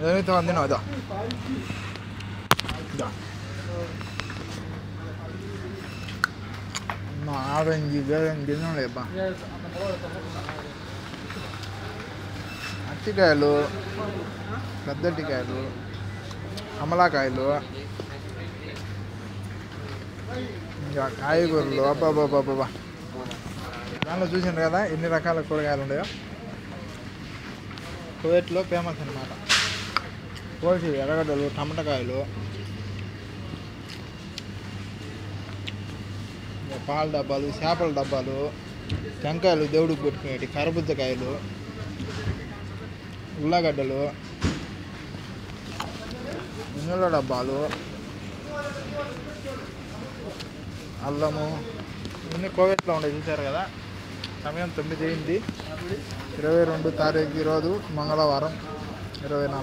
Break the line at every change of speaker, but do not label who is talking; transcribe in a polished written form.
ఏమైతే అందినా అదా ఆరెంజ్ తినలేబ్బా. అరటికాయలు, పెద్దటికాయలు, కమలాకాయలు, ఇంకా కాయగూరలు. అబ్బాబాబాబా, దానిలో చూసిండ్రు కదా ఎన్ని రకాల కూరగాయలు ఉన్నాయో. కువైట్లో ఫేమస్ అనమాట కోసి ఎర్రగడ్డలు, టమాటకాయలు, పాల డబ్బాలు, చేపల డబ్బాలు, టెంకాయలు దేవుడికి పెట్టుకునేవి, కరబుజ్జకాయలు, ఉల్లగడ్డలు, నీళ్ళ డబ్బాలు, అల్లము, ఇవన్నీ కోవిడ్లో ఉండే చూశారు కదా. సమయం 9 అయింది. 22 తారీఖు ఈరోజు మంగళవారం 24.